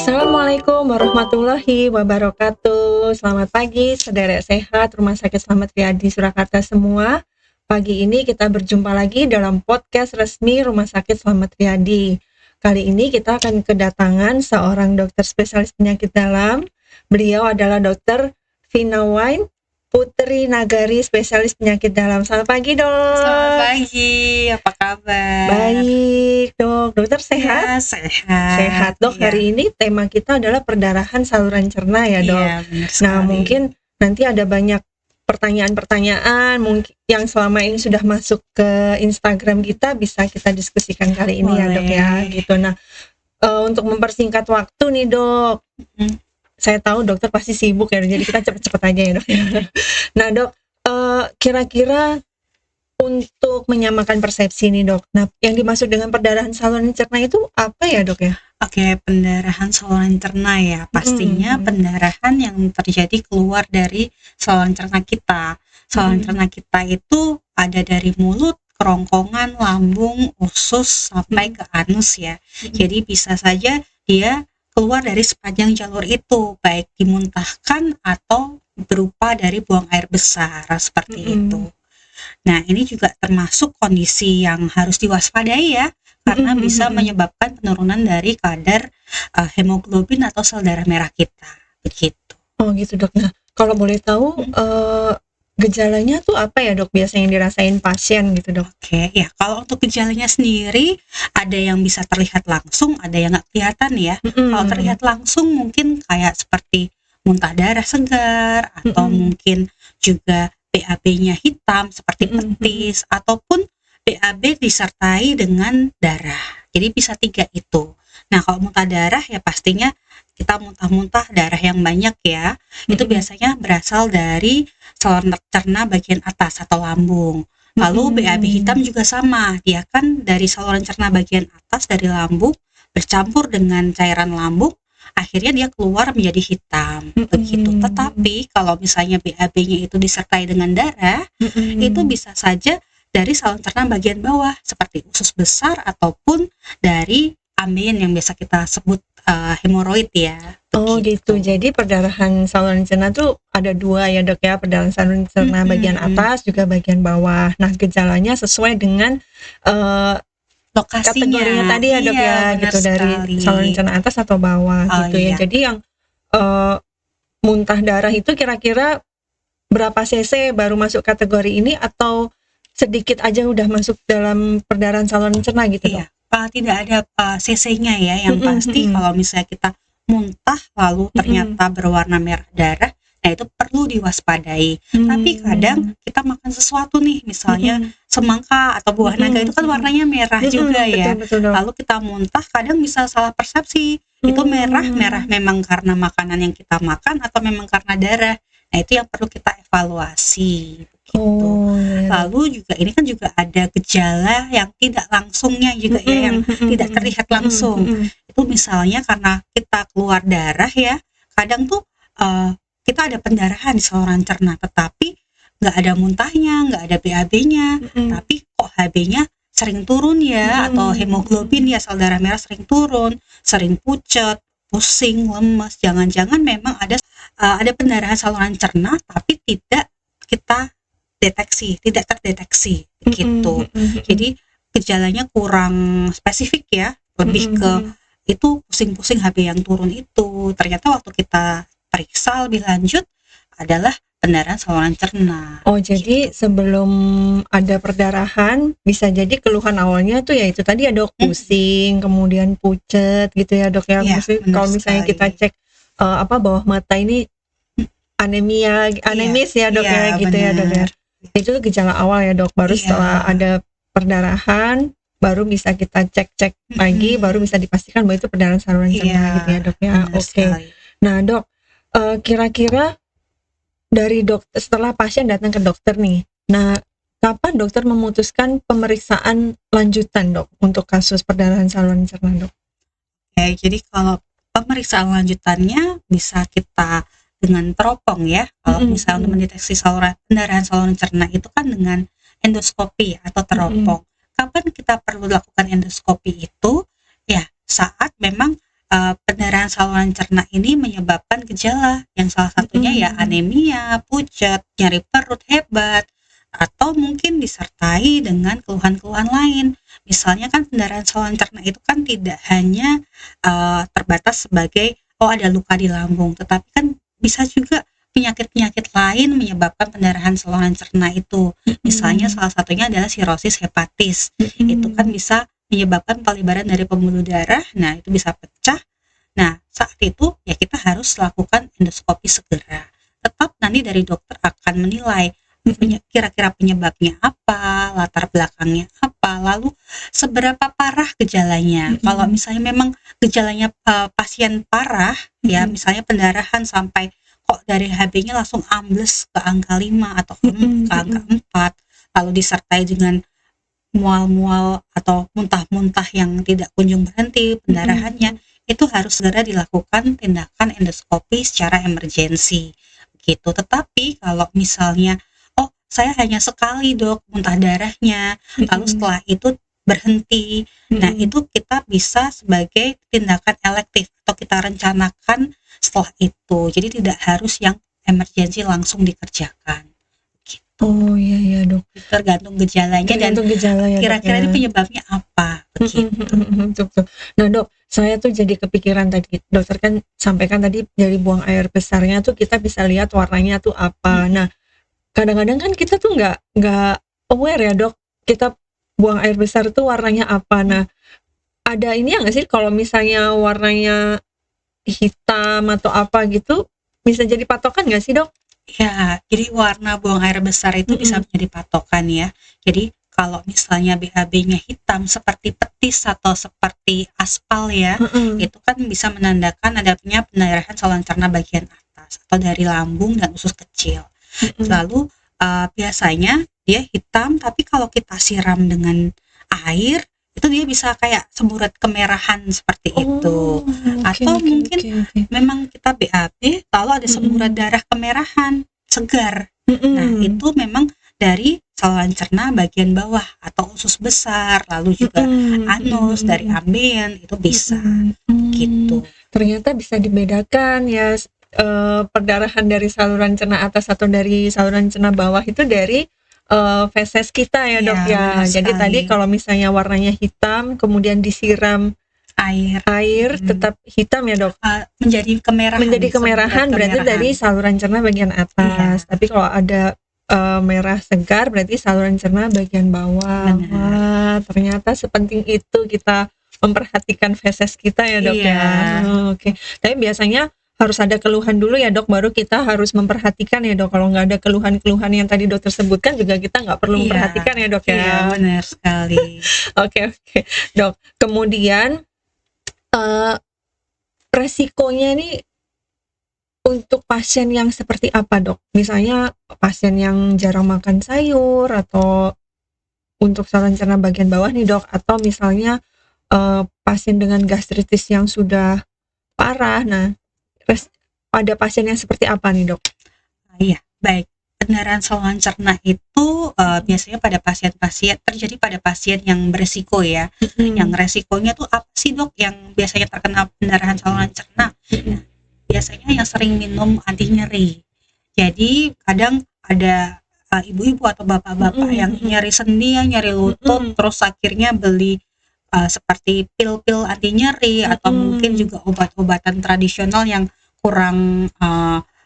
Assalamualaikum warahmatullahi wabarakatuh. Selamat pagi, saudara sehat, Rumah Sakit Slamet Riyadi Surakarta semua. Pagi ini kita berjumpa lagi dalam podcast resmi Rumah Sakit Slamet Riyadi. Kali ini kita akan kedatangan seorang dokter spesialis penyakit dalam. Beliau adalah Dr. Vina Wain Putri Nagari, spesialis penyakit dalam. Selamat pagi, Dok. Selamat pagi, apa kabar? Baik, Dok. Dokter sehat? Ya, sehat. Sehat, Dok. Iya. Hari ini tema kita adalah perdarahan saluran cerna ya, Dok. Iya, benar sekali. Nah, mungkin nanti ada banyak pertanyaan-pertanyaan mungkin yang selama ini sudah masuk ke Instagram kita, bisa kita diskusikan kali ini ya, Dok ya. Gitu. Nah, untuk mempersingkat waktu nih, Dok. Saya tahu dokter pasti sibuk ya, jadi kita cepet-cepet aja ya, Dok. Nah, Dok, kira-kira untuk menyamakan persepsi nih, Dok. Nah, yang dimaksud dengan perdarahan saluran cerna itu apa ya, Dok ya? Oke, pendarahan saluran cerna ya. Pastinya pendarahan yang terjadi keluar dari saluran cerna kita. Saluran cerna kita itu ada dari mulut, kerongkongan, lambung, usus sampai ke anus ya. Jadi bisa saja dia keluar dari sepanjang jalur itu, baik dimuntahkan atau berupa dari buang air besar seperti itu. Nah, ini juga termasuk kondisi yang harus diwaspadai ya, karena bisa menyebabkan penurunan dari kadar hemoglobin atau sel darah merah kita. Begitu. Oh gitu, Dok. Nah, kalau boleh tahu gejalanya tuh apa ya, Dok, biasanya yang dirasain pasien gitu, Dok? Oke, ya kalau untuk gejalanya sendiri ada yang bisa terlihat langsung, ada yang nggak kelihatan ya. Kalau terlihat langsung mungkin kayak seperti muntah darah segar, atau mungkin juga BAB-nya hitam seperti petis, ataupun BAB disertai dengan darah. Jadi bisa 3 itu. Nah, kalau muntah darah ya pastinya kita muntah-muntah darah yang banyak ya. Itu biasanya berasal dari saluran cerna bagian atas atau lambung. Lalu BAB hitam juga sama, dia kan dari saluran cerna bagian atas dari lambung bercampur dengan cairan lambung, akhirnya dia keluar menjadi hitam. Begitu. Tetapi kalau misalnya BAB-nya itu disertai dengan darah, itu bisa saja dari saluran cerna bagian bawah seperti usus besar ataupun dari amin yang biasa kita sebut hemoroid ya. Oh gitu. Jadi perdarahan saluran cerna tuh ada 2 ya, Dok ya. Perdarahan saluran cerna bagian atas juga bagian bawah. Nah, gejalanya sesuai dengan lokasinya kategorinya tadi ya, Dok ya, gitu, dari saluran cerna atas atau bawah gitu ya. Jadi yang muntah darah itu kira-kira berapa cc baru masuk kategori ini, atau sedikit aja udah masuk dalam perdarahan saluran cerna gitu, Dok? Tidak ada cc-nya ya. Yang pasti kalau misalnya kita muntah lalu ternyata berwarna merah darah, nah itu perlu diwaspadai. Tapi kadang kita makan sesuatu nih, misalnya semangka atau buah naga, itu kan warnanya merah juga ya. Betul, Lalu kita muntah, kadang bisa salah persepsi. Itu merah memang karena makanan yang kita makan atau memang karena darah. Nah, itu yang perlu kita evaluasi. Gitu. Lalu juga ini kan juga ada gejala yang tidak langsungnya juga ya, yang tidak terlihat langsung. Itu misalnya karena kita keluar darah ya, kadang tuh kita ada pendarahan di saluran cerna, tetapi nggak ada muntahnya, nggak ada BAB-nya, tapi kok HB-nya sering turun ya, atau hemoglobin ya, sel darah merah sering turun, sering pucat, pusing, lemas. Jangan-jangan memang ada pendarahan saluran cerna tapi tidak kita tidak terdeteksi gitu. Jadi gejalanya kurang spesifik ya, lebih ke itu pusing-pusing HB yang turun itu. Ternyata waktu kita periksa lebih lanjut adalah pendarahan saluran cerna. Oh, jadi sebelum ada perdarahan bisa jadi keluhan awalnya tuh ya itu tadi ya, Dok, pusing, kemudian pucat gitu ya, Dok ya. Kalau misalnya kita cek bawah mata ini anemis ya, Dok ya, gitu ya, Dok ya. Itu gejala awal ya, Dok. Baru setelah ada perdarahan baru bisa kita cek lagi, baru bisa dipastikan bahwa itu perdarahan saluran cerna gitu ya, Dok ya. Oke. Nah, Dok, kira-kira dari dokter, setelah pasien datang ke dokter nih, nah kapan dokter memutuskan pemeriksaan lanjutan, Dok, untuk kasus perdarahan saluran cerna, Dok? Jadi kalau pemeriksaan lanjutannya bisa kita dengan teropong ya. Kalau misalnya untuk mendeteksi pendarahan saluran cerna itu kan dengan endoskopi atau teropong. Kapan kita perlu lakukan endoskopi itu? Ya, saat memang pendarahan saluran cerna ini menyebabkan gejala yang salah satunya ya anemia, pucat, nyeri perut hebat, atau mungkin disertai dengan keluhan-keluhan lain. Misalnya kan pendarahan saluran cerna itu kan tidak hanya terbatas sebagai ada luka di lambung, tetapi kan bisa juga penyakit-penyakit lain menyebabkan pendarahan saluran cerna itu. Misalnya salah satunya adalah sirosis hepatis. Itu kan bisa menyebabkan pelebaran dari pembuluh darah. Nah, itu bisa pecah. Nah, saat itu ya kita harus lakukan endoskopi segera. Tetap nanti dari dokter akan menilai kira-kira penyebabnya apa, latar belakangnya apa, lalu seberapa parah gejalanya. Kalau misalnya memang gejalanya pasien parah, ya misalnya pendarahan sampai kok dari HB-nya langsung ambles ke angka 5 atau ke angka 4, lalu disertai dengan mual-mual atau muntah-muntah yang tidak kunjung berhenti pendarahannya, itu harus segera dilakukan tindakan endoskopi secara emergensi gitu. Tetapi kalau misalnya saya hanya sekali dok muntah darahnya, lalu setelah itu berhenti, nah itu kita bisa sebagai tindakan elektif atau kita rencanakan setelah itu, jadi tidak harus yang emergensi langsung dikerjakan gitu. Oh iya dok, tergantung gejalanya dan gejala ya, kira-kira ini penyebabnya apa begitu. Nah dok, saya tuh jadi kepikiran tadi, dokter kan sampaikan tadi dari buang air besarnya tuh kita bisa lihat warnanya tuh apa. Nah kadang-kadang kan kita tuh nggak aware ya dok, kita buang air besar tuh warnanya apa. Nah ada ini ya nggak sih, kalau misalnya warnanya hitam atau apa gitu bisa jadi patokan nggak sih dok? Ya, jadi warna buang air besar itu bisa menjadi patokan ya. Jadi kalau misalnya BAB-nya hitam seperti petis atau seperti aspal ya, itu kan bisa menandakan adanya pendarahan saluran cerna bagian atas atau dari lambung dan usus kecil. Lalu biasanya dia hitam, tapi kalau kita siram dengan air itu dia bisa kayak semburat kemerahan seperti itu. Atau mungkin memang kita BAB lalu ada semburat darah kemerahan segar. Nah itu memang dari saluran cerna bagian bawah atau usus besar, lalu juga anus dari ambeien itu bisa gitu. Ternyata bisa dibedakan ya, perdarahan dari saluran cerna atas atau dari saluran cerna bawah itu dari feses kita ya dok ya. Jadi tadi kalau misalnya warnanya hitam kemudian disiram air tetap hitam ya dok, menjadi kemerahan berarti dari saluran cerna bagian atas. Tapi kalau ada merah segar berarti saluran cerna bagian bawah. Wah, ternyata sepenting itu kita memperhatikan feses kita ya dok ya. Oke. Tapi biasanya harus ada keluhan dulu ya dok, baru kita harus memperhatikan ya dok. Kalau nggak ada keluhan-keluhan yang tadi dokter sebutkan juga kita nggak perlu memperhatikan ya dok ya. Iya benar sekali. Oke dok. Kemudian resikonya nih untuk pasien yang seperti apa dok? Misalnya pasien yang jarang makan sayur, atau untuk saluran cerna bagian bawah nih dok, atau misalnya pasien dengan gastritis yang sudah parah. Nah pada pasien yang seperti apa nih dok? Iya baik, pendarahan saluran cerna itu biasanya terjadi pada pasien yang beresiko ya. Yang resikonya tuh apa sih dok yang biasanya terkena pendarahan saluran cerna? Nah, biasanya yang sering minum anti nyeri. Jadi kadang ada ibu-ibu atau bapak-bapak yang nyeri sendi, nyeri lutut, terus akhirnya beli seperti pil-pil anti nyeri, atau mungkin juga obat-obatan tradisional yang kurang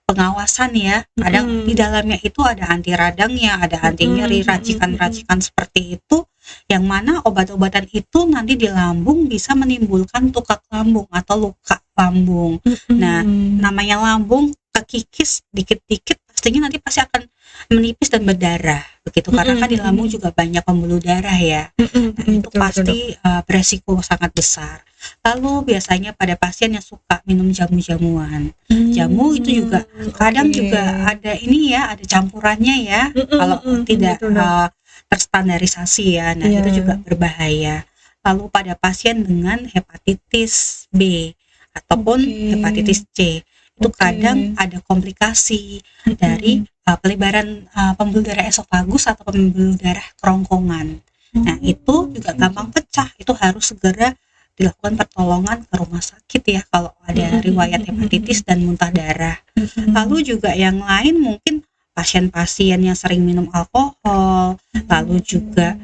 pengawasan ya. Kadang di dalamnya itu ada anti radangnya, ada anti nyeri, racikan-racikan seperti itu, yang mana obat-obatan itu nanti di lambung bisa menimbulkan tukak lambung atau luka lambung. Nah namanya lambung kekikis dikit-dikit pastinya nanti pasti akan menipis dan berdarah begitu, karena kan di lambung juga banyak pembuluh darah ya. Nah itu pasti beresiko sangat besar. Lalu biasanya pada pasien yang suka minum jamu-jamuan, jamu itu juga kadang juga ada ini ya, ada campurannya ya. Kalau tidak terstandarisasi ya, nah itu juga berbahaya. Lalu pada pasien dengan hepatitis B ataupun hepatitis C, itu kadang ada komplikasi dari pelebaran pembuluh darah esofagus atau pembuluh darah kerongkongan. Nah itu juga gampang pecah, itu harus segera dilakukan pertolongan ke rumah sakit ya kalau ada riwayat hepatitis dan muntah darah. Lalu juga yang lain mungkin pasien-pasien yang sering minum alkohol, lalu juga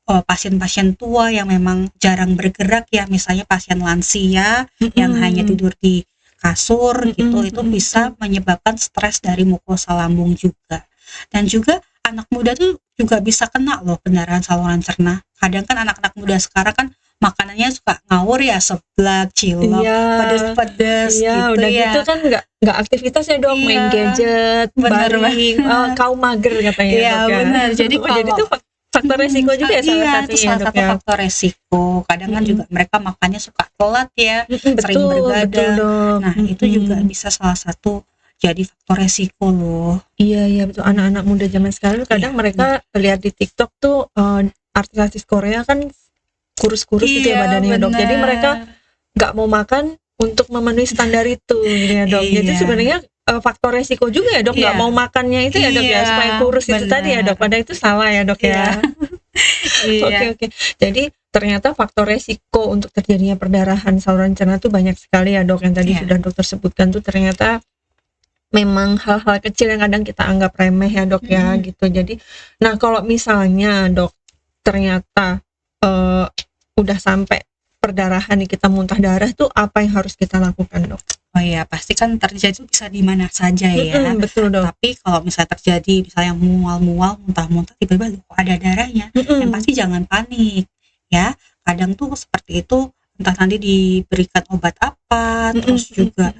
pasien-pasien tua yang memang jarang bergerak ya, misalnya pasien lansia yang hanya tidur di kasur gitu, itu bisa menyebabkan stres dari mukosa lambung juga. Dan juga anak muda tuh juga bisa kena loh pendarahan saluran cerna. Kadang kan anak-anak muda sekarang kan makanannya suka ngawur ya, seblak, cilok, Iya, pedes-pedes iya, gitu udah ya. gitu kan nggak aktivitas ya dok, main Iya, gadget, bener baring, kaum mager katanya Iya dok ya. benar. Jadi Oh, jadi kalau itu faktor resiko juga ya salah iya, itu satunya ya salah dok satu ya. faktor resiko. Kadang kan juga mereka makannya suka telat ya, sering Betul, betul bergadang. dok. Nah, itu juga bisa salah satu jadi faktor resiko loh. Iya, iya betul. Anak-anak muda zaman sekarang kadang Iya, mereka lihat di TikTok tuh artis-artis Korea kan kurus-kurus gitu ya iya badannya dok. Jadi mereka benar. nggak mau makan untuk memenuhi standar itu gitu ya dok. Jadi Iya, sebenarnya faktor resiko juga ya dok, nggak iya, mau makannya itu ya dok ya, iya, supaya kurus itu tadi ya dok. benar. Padahal itu salah ya dok Iya, ya. iya, Oke, oke. Jadi ternyata faktor resiko untuk terjadinya perdarahan saluran cerna tuh banyak sekali ya dok, yang tadi iya. sudah dokter sebutkan tuh ternyata memang hal-hal kecil yang kadang kita anggap remeh ya dok ya gitu. Jadi, nah kalau misalnya dok ternyata udah sampai perdarahan nih, kita muntah darah tuh apa yang harus kita lakukan dok? Oh iya, pasti kan terjadi bisa di mana saja ya. Betul dok. Tapi kalau misalnya terjadi misalnya mual-mual, muntah-muntah, tiba-tiba kok ada darahnya, yang pasti jangan panik ya. Kadang tuh seperti itu, entah nanti diberikan obat apa, terus juga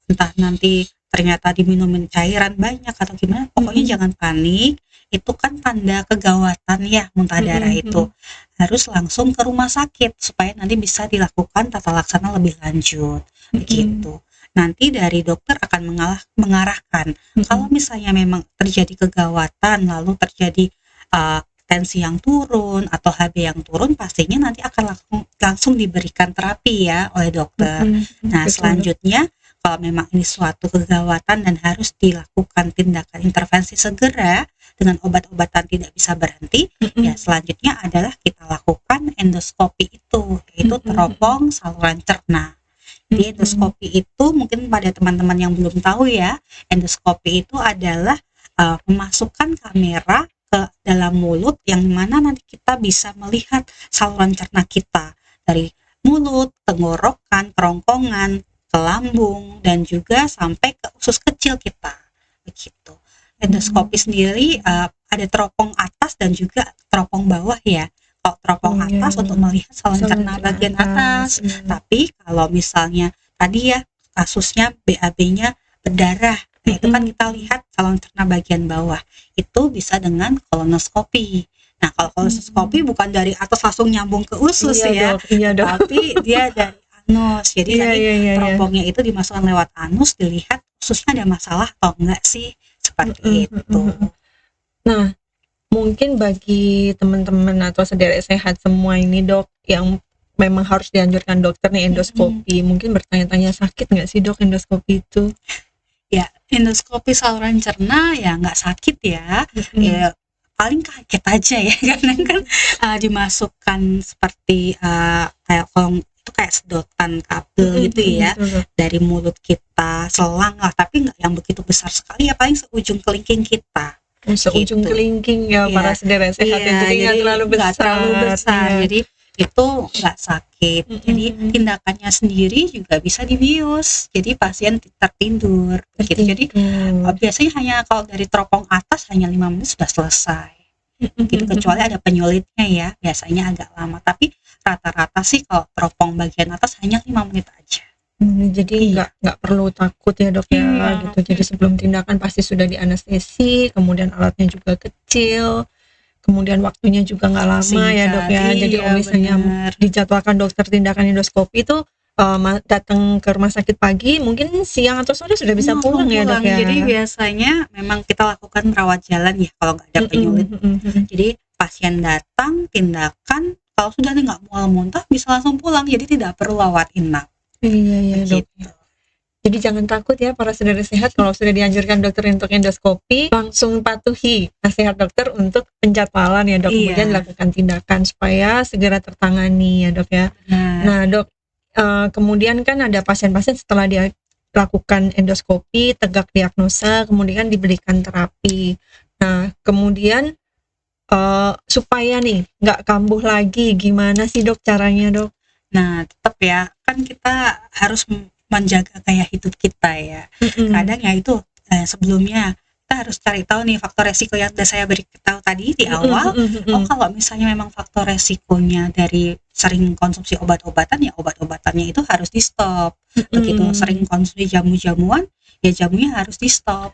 entah nanti ternyata diminumin cairan banyak atau gimana, pokoknya jangan panik. Itu kan tanda kegawatan ya, muntah darah itu. Harus langsung ke rumah sakit supaya nanti bisa dilakukan tata laksana lebih lanjut. Begitu. Nanti dari dokter akan mengarahkan. Kalau misalnya memang terjadi kegawatan, lalu terjadi tensi yang turun atau HB yang turun, pastinya nanti akan langsung diberikan terapi ya oleh dokter. Nah, selanjutnya kalau memang ini suatu kegawatan dan harus dilakukan tindakan intervensi segera dengan obat-obatan tidak bisa berhenti, ya selanjutnya adalah kita lakukan endoskopi itu, yaitu teropong saluran cerna. Jadi endoskopi itu mungkin pada teman-teman yang belum tahu ya, endoskopi itu adalah memasukkan kamera ke dalam mulut yang mana nanti kita bisa melihat saluran cerna kita dari mulut, tenggorokan, kerongkongan, ke lambung, dan juga sampai ke usus kecil kita. Begitu. Endoskopi sendiri ada teropong atas dan juga teropong bawah ya. Kalau teropong atas untuk melihat saluran cerna bagian atas, tapi kalau misalnya tadi ya kasusnya BAB-nya berdarah, nah itu kan kita lihat saluran cerna bagian bawah, itu bisa dengan kolonoskopi. Nah kalau kolonoskopi bukan dari atas langsung nyambung ke usus ya, tapi dia dari anus. Jadi tadi teropongnya itu dimasukkan lewat anus, dilihat ususnya ada masalah atau enggak sih, seperti itu. Nah, mungkin bagi teman-teman atau sedherek sehat semua ini dok, yang memang harus dianjurkan dokter nih endoskopi, mungkin bertanya-tanya sakit nggak sih dok endoskopi itu? Ya, endoskopi saluran cerna ya nggak sakit ya, ya paling kaget aja ya, karena kan dimasukkan seperti kayak itu kayak sedotan kabel gitu ya, dari mulut kita, selang lah, tapi nggak yang begitu besar sekali ya, paling seujung kelingking kita. Seujung kelingking ya, para sedherek sehat, jadi nggak terlalu besar. Jadi itu nggak sakit. Jadi tindakannya sendiri juga bisa dibius, jadi pasien tertidur gitu. Jadi biasanya hanya kalau dari teropong atas hanya 5 menit sudah selesai gitu, kecuali ada penyulitnya ya, biasanya agak lama, tapi rata-rata sih kalau teropong bagian atas hanya 5 menit aja. Jadi nggak perlu takut ya dok ya gitu. Jadi sebelum tindakan pasti sudah di anestesi, kemudian alatnya juga kecil, kemudian waktunya juga nggak lama ya dok ya. Jadi kalau misalnya dijadwalkan dokter tindakan endoskopi itu datang ke rumah sakit pagi, mungkin siang atau sore sudah bisa pulang ya dok ya. Jadi biasanya memang kita lakukan rawat jalan ya kalau nggak ada penyulit. Jadi pasien datang, tindakan, kalau sudah nggak mual muntah bisa langsung pulang, jadi tidak perlu rawat inap. Iya dok. Jadi jangan takut ya para saudara sehat, kalau sudah dianjurkan dokter untuk endoskopi, langsung patuhi nasihat dokter untuk penjadwalan ya dok. Iya. Kemudian lakukan tindakan supaya segera tertangani ya dok ya. Benar. Nah dok, kemudian kan ada pasien-pasien setelah dia lakukan endoskopi, tegak diagnosa, kemudian diberikan terapi. Nah kemudian supaya nih nggak kambuh lagi, gimana sih dok caranya dok? Nah, tetap ya, kan kita harus menjaga gaya hidup kita ya. Kadang ya itu sebelumnya kita harus cari tahu nih faktor resiko yang udah saya beritahu tadi di awal. Oh, kalau misalnya memang faktor resikonya dari sering konsumsi obat-obatan, ya obat-obatannya itu harus di stop. Begitu sering konsumsi jamu-jamuan, ya jamunya harus di stop.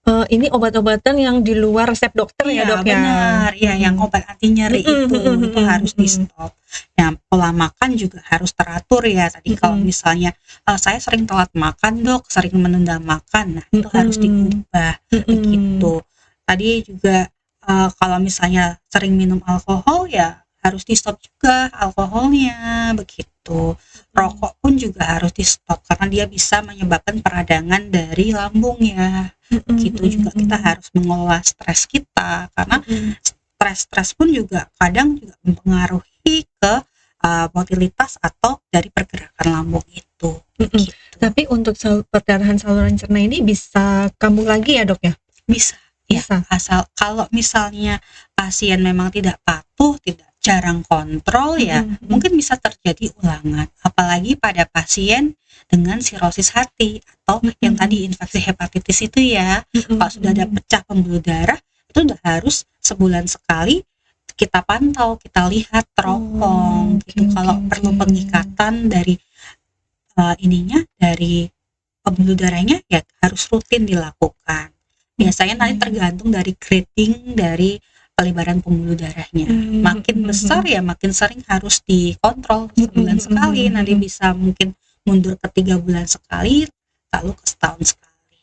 Ini obat-obatan yang di luar resep dokter ya dok ya? Benar, ya yang obat anti nyeri itu harus di stop. Nah, pola makan juga harus teratur ya. Tadi kalau misalnya saya sering telat makan dok, sering menunda makan, nah itu harus diubah begitu. Tadi juga kalau misalnya sering minum alkohol ya harus di stop juga alkoholnya begitu. Rokok pun juga harus di stop karena dia bisa menyebabkan peradangan dari lambung ya. Gitu juga kita harus mengelola stres kita karena stres pun juga kadang juga mempengaruhi ke motilitas atau dari pergerakan lambung itu. Gitu. Tapi untuk perdarahan saluran cerna ini bisa kambuh lagi ya dok ya? Bisa. Ya, asal kalau misalnya pasien memang tidak patuh, tidak jarang kontrol ya mungkin bisa terjadi ulangan, apalagi pada pasien dengan sirosis hati atau yang tadi infeksi hepatitis itu ya. Kalau sudah ada pecah pembuluh darah itu udah harus sebulan sekali kita pantau, kita lihat teropong gitu. Kalau perlu pengikatan dari dari pembuluh darahnya ya harus rutin dilakukan. Biasanya nanti tergantung dari grading dari pelebaran pembuluh darahnya. Makin besar ya makin sering harus dikontrol sebulan sekali. Nanti bisa mungkin mundur ke 3 bulan sekali, lalu ke setahun sekali.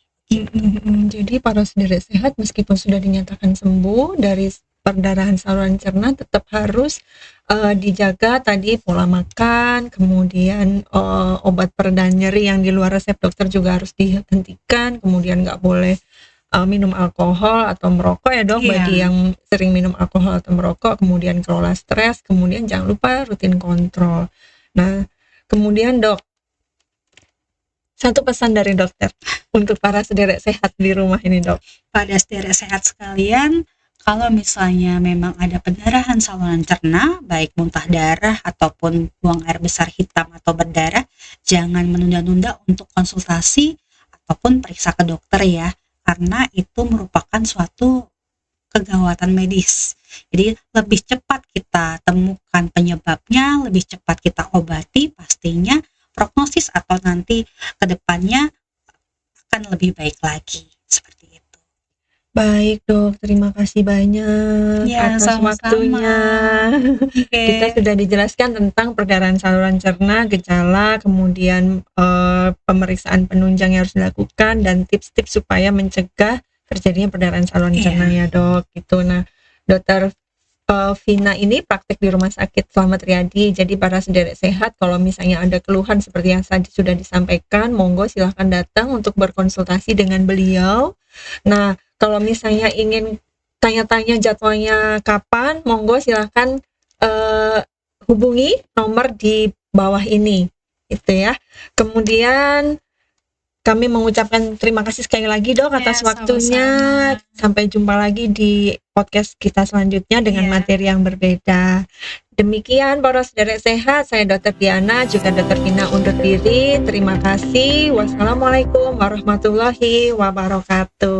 Jadi para saudara sehat meskipun sudah dinyatakan sembuh dari perdarahan saluran cerna tetap harus dijaga tadi pola makan, kemudian obat pereda nyeri yang di luar resep dokter juga harus dihentikan, kemudian nggak boleh minum alkohol atau merokok ya dok. Bagi yang sering minum alkohol atau merokok, kemudian kelola stres, kemudian jangan lupa rutin kontrol. Nah kemudian dok, satu pesan dari dokter untuk para saudara sehat di rumah ini dok. Pada saudara sehat sekalian, kalau misalnya memang ada pendarahan saluran cerna, baik muntah darah ataupun buang air besar hitam atau berdarah, jangan menunda-nunda untuk konsultasi ataupun periksa ke dokter ya, karena itu merupakan suatu kegawatan medis. Jadi lebih cepat kita temukan penyebabnya, lebih cepat kita obati, pastinya prognosis atau nanti ke depannya akan lebih baik lagi. Seperti itu. Baik dok, terima kasih banyak atas waktunya. Kita sudah dijelaskan tentang perdarahan saluran cerna, gejala, kemudian pemeriksaan penunjang yang harus dilakukan, dan tips-tips supaya mencegah terjadinya perdarahan saluran cerna ya dok. Gitu. Nah, dokter Vina ini praktek di Rumah Sakit Slamet Riyadi. Jadi para saudara sehat, kalau misalnya ada keluhan seperti yang tadi sudah disampaikan, monggo silahkan datang untuk berkonsultasi dengan beliau. Nah, kalau misalnya ingin tanya-tanya jadwalnya kapan, monggo silahkan hubungi nomor di bawah ini, gitu ya. Kemudian kami mengucapkan terima kasih sekali lagi dok atas waktunya. Sama-sama. Sampai jumpa lagi di podcast kita selanjutnya dengan materi yang berbeda. Demikian para saudara sehat, saya Dr. Diana juga Dr. Vina undur diri. Terima kasih. Wassalamualaikum warahmatullahi wabarakatuh.